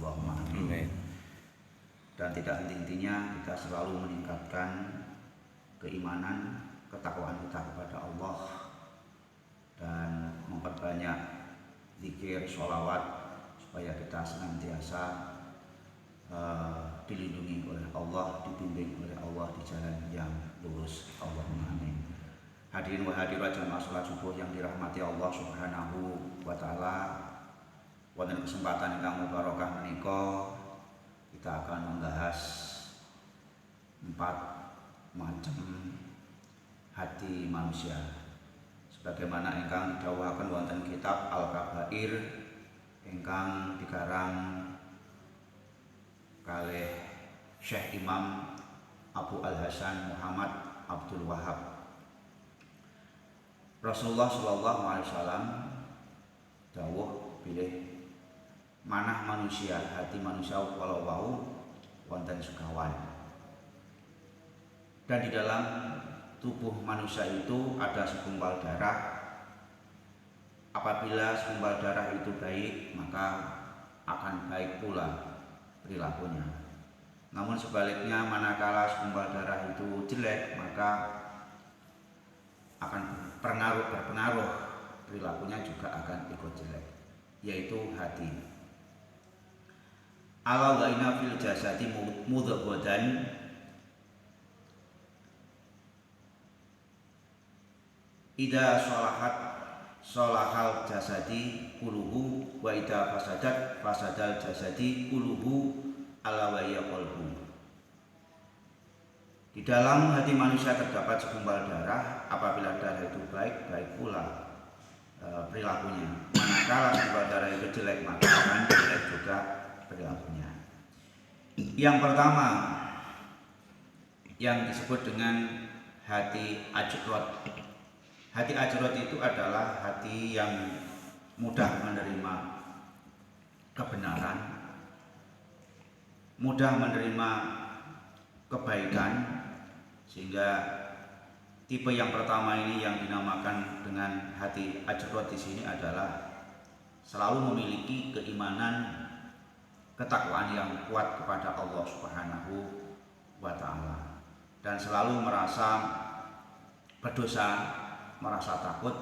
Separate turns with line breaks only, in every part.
Allahumma amin. Dan tidak henti-hentinya kita selalu meningkatkan keimanan, ketakwaan kita kepada Allah dan memperbanyak zikir, sholawat supaya kita senantiasa dilindungi oleh Allah, dibimbing oleh Allah di jalan yang lurus. Allahumma amin. Hadirin wa hadirat jamaah salat subuh yang dirahmati Allah Subhanahu wa taala. Wonten kesempatan ingkang mubarakah menika kita akan membahas 4 macam hati manusia. Sebagaimana ingkang didhawuhaken wonten kitab Al-Kabair ingkang dikarang kalih Syekh Imam Abu Al-Hasan Muhammad Abdul Wahab. Rasulullah sallallahu alaihi wasallam dawuh bilih manah manusia, hati manusia walau wau wonten sekawan. Dan di dalam tubuh manusia itu ada segumpal darah. Apabila segumpal darah itu baik, maka akan baik pula perilakunya. Namun sebaliknya, manakala segumpal darah itu jelek, maka akan berpengaruh perilakunya juga akan ikut jelek, yaitu hati. Ala wa inna fil jasadi mudghatan idza sholahat sholahal jasadi kuluhu wa idza fasadat fasadal jasadi kuluhu ala wa ya qalbu. Di dalam hati manusia terdapat segumpal darah. Apabila darah itu baik, baik pula perilakunya. Manakala segumpal darah itu jelek, maka akan jelek juga perilakunya. Yang pertama yang disebut dengan hati ajrot. Hati ajrot itu adalah hati yang mudah menerima kebenaran, mudah menerima kebaikan, sehingga tipe yang pertama ini yang dinamakan dengan hati ajrot di sini adalah selalu memiliki keimanan, ketakwaan yang kuat kepada Allah Subhanahu wa taala, dan selalu merasa berdosa, merasa takut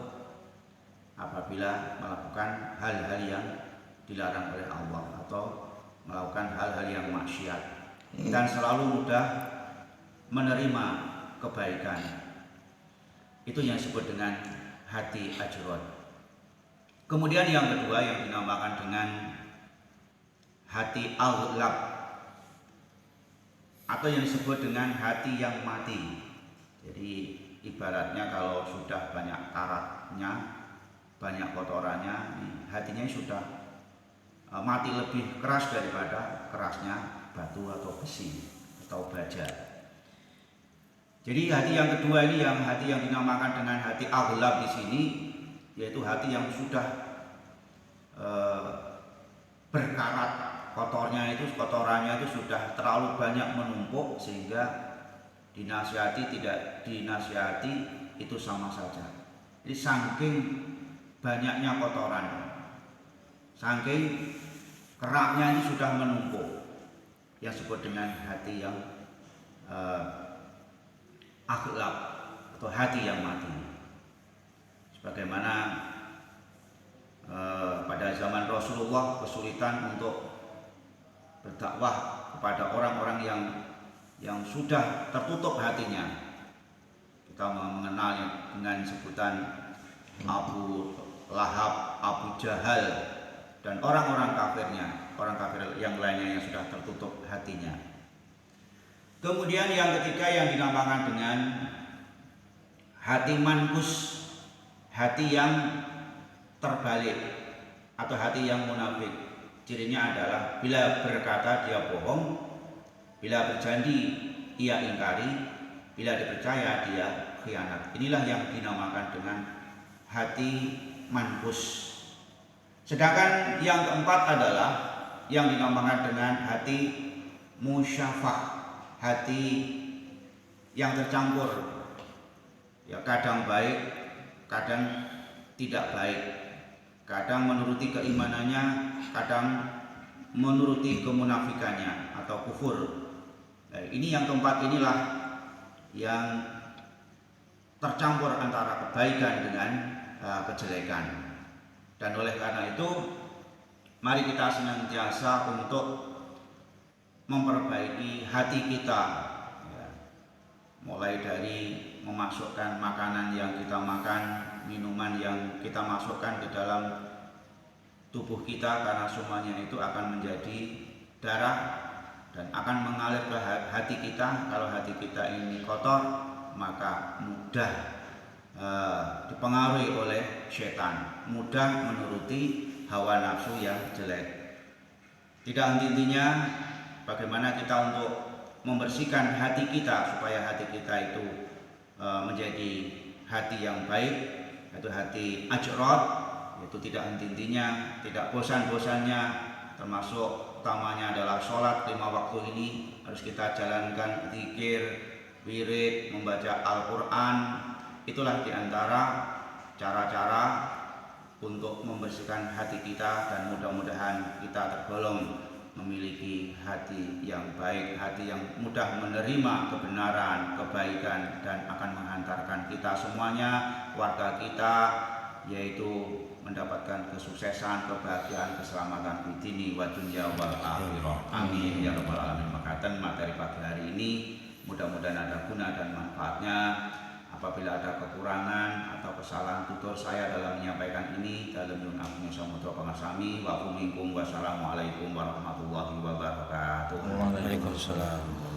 apabila melakukan hal-hal yang dilarang oleh Allah atau melakukan hal-hal yang maksiat, dan selalu mudah menerima kebaikan. Itu yang disebut dengan hati ajrot. Kemudian yang kedua yang dinamakan dengan hati al-ghlab atau yang disebut dengan hati yang mati. Jadi ibaratnya kalau sudah banyak karatnya, banyak kotorannya, hatinya sudah mati, lebih keras daripada kerasnya batu atau besi atau baja. Jadi hati yang kedua ini, yang hati yang dinamakan dengan hati al-ghlab di sini, yaitu hati yang sudah berkarat. Kotorannya itu sudah terlalu banyak menumpuk sehingga dinasihati tidak dinasihati itu sama saja. Jadi saking banyaknya kotoran, saking keraknya ini sudah menumpuk, yang disebut dengan hati yang akhlak atau hati yang mati. Sebagaimana pada zaman Rasulullah kesulitan untuk berdakwah kepada orang-orang yang sudah tertutup hatinya. Kita mengenal dengan sebutan Abu Lahab, Abu Jahal, dan orang-orang kafirnya, orang kafir yang lainnya yang sudah tertutup hatinya. Kemudian yang ketiga yang dinamakan dengan hati mankus, hati yang terbalik atau hati yang munafik. Cirinya adalah bila berkata dia bohong, bila berjanji ia ingkari, bila dipercaya dia khianat. Inilah yang dinamakan dengan hati mankus. Sedangkan yang keempat adalah yang dinamakan dengan hati musyafah, hati yang tercampur, ya kadang baik, kadang tidak baik, kadang menuruti keimanannya, kadang menuruti kemunafikannya atau kufur. Ini yang keempat, inilah yang tercampur antara kebaikan dengan kejelekan. Dan oleh karena itu mari kita senantiasa untuk memperbaiki hati kita, ya. Mulai dari memasukkan makanan yang kita makan, minuman yang kita masukkan ke dalam tubuh kita, karena semuanya itu akan menjadi darah dan akan mengalir ke hati kita. Kalau hati kita ini kotor, maka mudah dipengaruhi oleh setan, mudah menuruti hawa nafsu yang jelek. Tidak henti-hentinya bagaimana kita untuk membersihkan hati kita supaya hati kita itu menjadi hati yang baik, yaitu hati ajrod, yaitu tidak henti-hentinya, tidak bosan-bosannya, termasuk utamanya adalah sholat 5 waktu ini harus kita jalankan, zikir, wirid, membaca Al-Quran. Itulah diantara cara-cara untuk membersihkan hati kita, dan mudah-mudahan kita tergolong memiliki hati yang baik, hati yang mudah menerima kebenaran, kebaikan, dan akan menghantarkan kita semuanya, warga kita, yaitu mendapatkan kesuksesan, kebahagiaan, keselamatan di dini wa dunya wal akhirah. Amin ya rabbal alamin. Makatan materi pagi hari ini mudah-mudahan ada guna dan manfaatnya. Apabila ada kekurangan atau kesalahan tutur saya dalam menyampaikan ini, dalam nyuwun agung samudra pangasami wa minkum. Wassalamualaikum warahmatullahi wabarakatuh.
Waalaikumsalam.